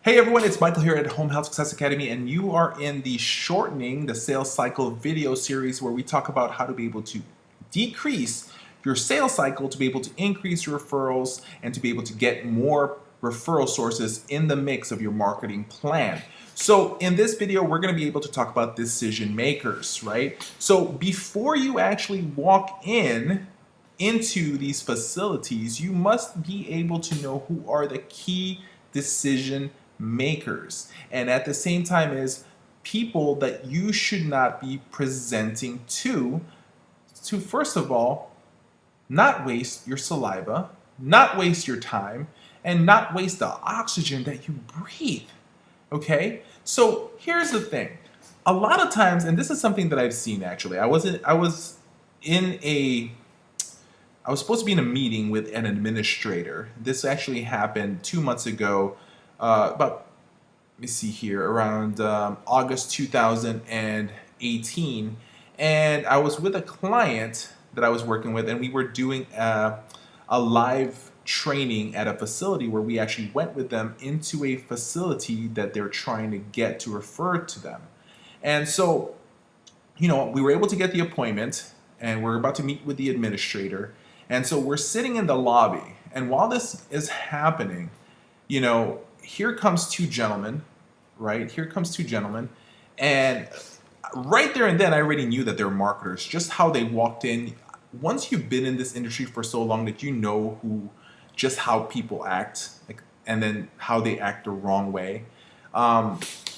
Hey everyone, it's Michael here at Home Health Success Academy, and you are in the Shortening the Sales Cycle video series where we talk about how to be able to decrease your sales cycle to be able to increase your referrals and to be able to get more referral sources in the mix of your marketing plan. So in this video, we're going to be able to talk about decision makers, right? So before you actually walk into these facilities, you must be able to know who are the key decision makers, and at the same time is people that you should not be presenting to first of all not waste your saliva, not waste your time, and not waste the oxygen that you breathe. Okay, so here's the thing. A lot of times, and this is something that I've seen actually, I was supposed to be in a meeting with an administrator. This actually happened 2 months ago, about, let me see here, around August 2018. And I was with a client that I was working with, and we were doing a live training at a facility where we actually went with them into a facility that they're trying to get to refer to them. And so, we were able to get the appointment, and we're about to meet with the administrator. And so we're sitting in the lobby, and while this is happening, here comes two gentlemen, right? Here comes two gentlemen, and right there and then I already knew that they're marketers, just how they walked in. Once you've been in this industry for so long that you know just how people act, and then how they act the wrong way.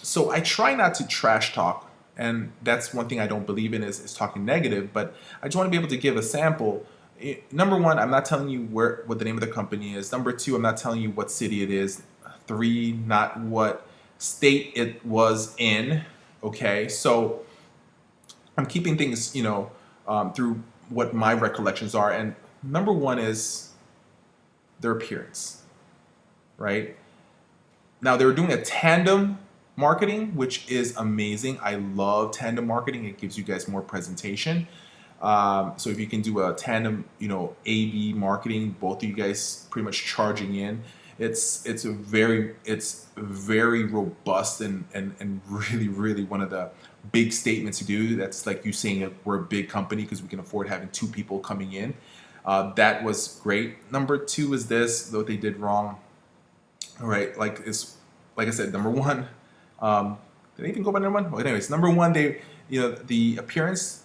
So I try not to trash talk, and that's one thing I don't believe in is talking negative, but I just want to be able to give a sample. Number one, I'm not telling you what the name of the company is. Number two, I'm not telling you what city it is. Three, not what state it was in. Okay, so I'm keeping things, through what my recollections are. And number one is their appearance, right? Now, they were doing a tandem marketing, which is amazing. I love tandem marketing. It gives you guys more presentation. So if you can do a tandem, A/B marketing, both of you guys pretty much charging in, it's very robust and really one of the big statements to do. That's like you saying that we're a big company because we can afford having two people coming in. That was great. Number two is this, though they did wrong. All right, like I said, number one, did I even go by number one? Well, anyways, number one, the appearance.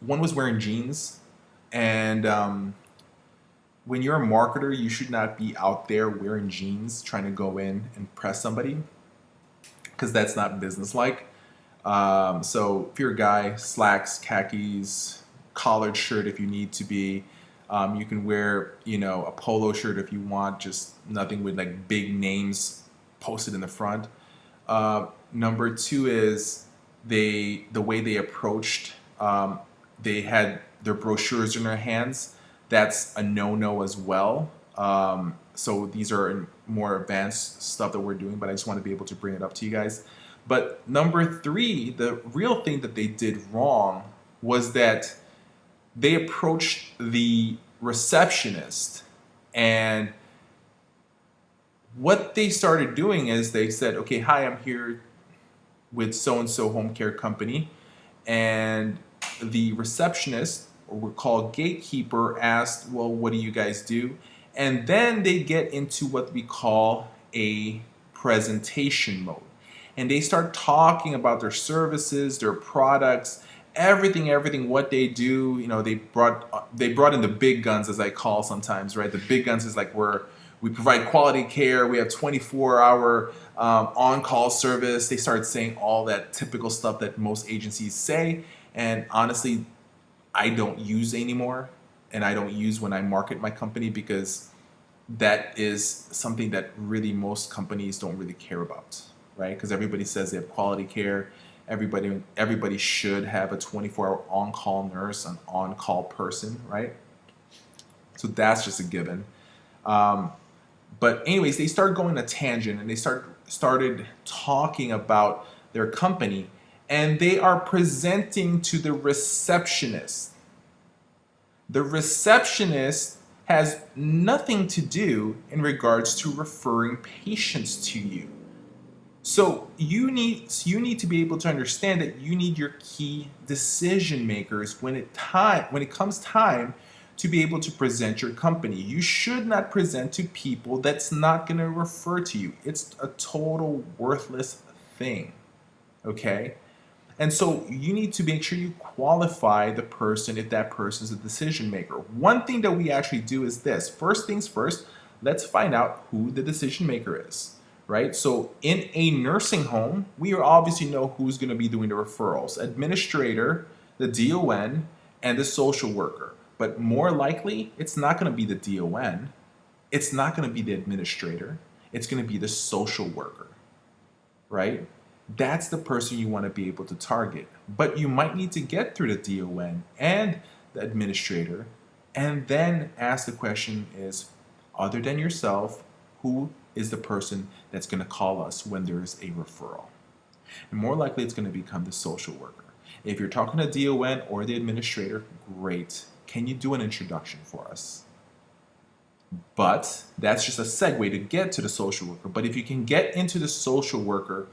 One was wearing jeans, and when you're a marketer, you should not be out there wearing jeans trying to go in and press somebody, because that's not businesslike. So if you're a guy, slacks, khakis, collared shirt if you need to be. You can wear, a polo shirt if you want, just nothing with like big names posted in the front. Number two is the way they approached. They had their brochures in their hands. That's a no-no as well. So these are more advanced stuff that we're doing, but I just want to be able to bring it up to you guys. But number three, the real thing that they did wrong was that they approached the receptionist, and what they started doing is they said, okay, hi, I'm here with so-and-so home care company, and the receptionist, or we're called gatekeeper, asked, well, what do you guys do? And then they get into what we call a presentation mode, and they start talking about their services, their products, everything what they do. They brought in the big guns, as I call sometimes, right? The big guns is like we provide quality care, we have 24-hour on-call service. They started saying all that typical stuff that most agencies say, and honestly, I don't use anymore, and I don't use when I market my company, because that is something that really most companies don't really care about, right? Because everybody says they have quality care. Everybody should have a 24-hour on-call nurse, an on-call person, right? So that's just a given. But anyways, they started going a tangent, and they started talking about their company, and they are presenting to the receptionist. The receptionist has nothing to do in regards to referring patients to you. So you need to be able to understand that you need your key decision makers when it comes time to be able to present your company. You should not present to people that's not going to refer to you. It's a total worthless thing. Okay? And so you need to make sure you qualify the person if that person is a decision maker. One thing that we actually do is this. First things first, let's find out who the decision maker is, right? So in a nursing home, we obviously know who's going to be doing the referrals: administrator, the DON, and the social worker. But more likely, it's not going to be the DON. It's not going to be the administrator. It's going to be the social worker, right? That's the person you want to be able to target. But you might need to get through the DON and the administrator and then ask the question is, other than yourself, who is the person that's going to call us when there's a referral? And more likely it's going to become the social worker. If you're talking to DON or the administrator, great. Can you do an introduction for us? But that's just a segue to get to the social worker. But if you can get into the social worker,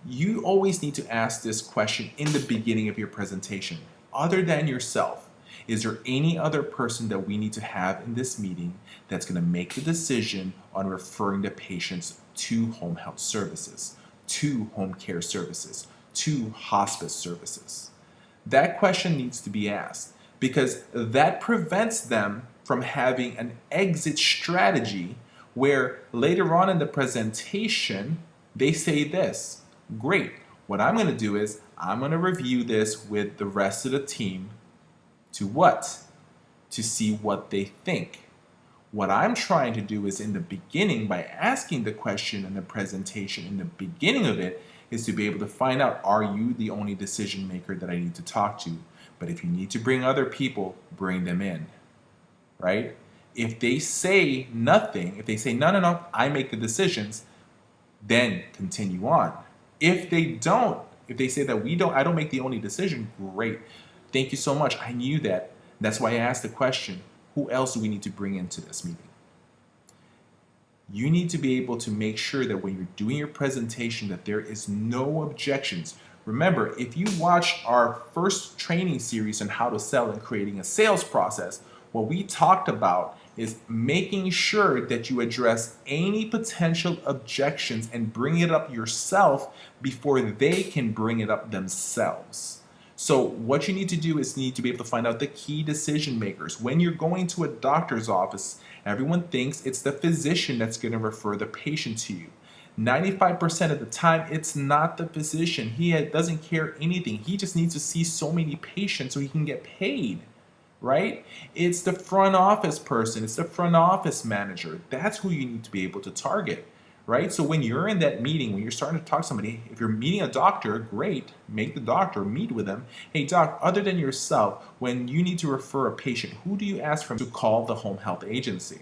you always need to ask this question in the beginning of your presentation. Other than yourself, is there any other person that we need to have in this meeting that's going to make the decision on referring the patients to home health services, to home care services, to hospice services? That question needs to be asked because that prevents them from having an exit strategy where later on in the presentation, they say this: great, what I'm going to do is I'm going to review this with the rest of the team to what? To see what they think. What I'm trying to do is in the beginning, by asking the question in the presentation in the beginning of it, is to be able to find out, are you the only decision maker that I need to talk to? But if you need to bring other people, bring them in, right? If they say nothing, if they say, no, I make the decisions, then continue on. If they don't, if they say that I don't make the only decision, great. Thank you so much. I knew that. That's why I asked the question, who else do we need to bring into this meeting? You need to be able to make sure that when you're doing your presentation that there is no objections. Remember, if you watch our first training series on how to sell and creating a sales process, what we talked about is making sure that you address any potential objections and bring it up yourself before they can bring it up themselves. So what you need to do is need to be able to find out the key decision makers. When you're going to a doctor's office, everyone thinks it's the physician that's going to refer the patient to you. 95% of the time, it's not the physician. He doesn't care anything. He just needs to see so many patients so he can get paid, right? It's the front office person. It's the front office manager. That's who you need to be able to target, right? So when you're in that meeting, when you're starting to talk to somebody, if you're meeting a doctor, great, make the doctor, meet with them. Hey doc, other than yourself, when you need to refer a patient, who do you ask from to call the home health agency?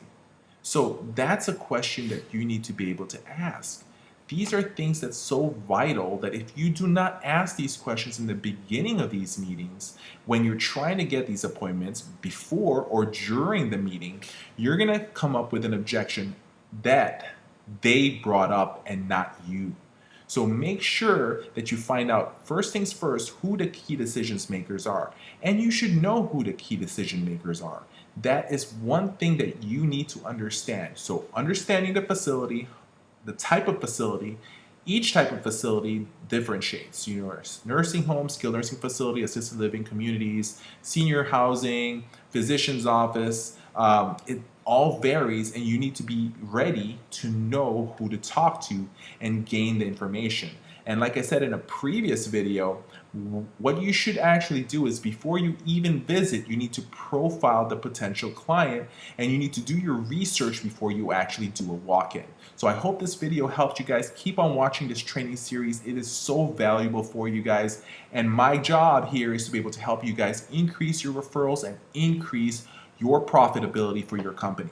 So that's a question that you need to be able to ask. These are things that's so vital that if you do not ask these questions in the beginning of these meetings, when you're trying to get these appointments before or during the meeting, you're going to come up with an objection that they brought up and not you. So make sure that you find out, first things first, who the key decision makers are. And you should know who the key decision makers are. That is one thing that you need to understand. So understanding the facility, the type of facility, each type of facility differentiates. You know, nursing home, skilled nursing facility, assisted living communities, senior housing, physician's office, it all varies, and you need to be ready to know who to talk to and gain the information. And like I said in a previous video, what you should actually do is before you even visit, you need to profile the potential client and you need to do your research before you actually do a walk-in. So I hope this video helped you guys. Keep on watching this training series. It is so valuable for you guys. And my job here is to be able to help you guys increase your referrals and increase your profitability for your company.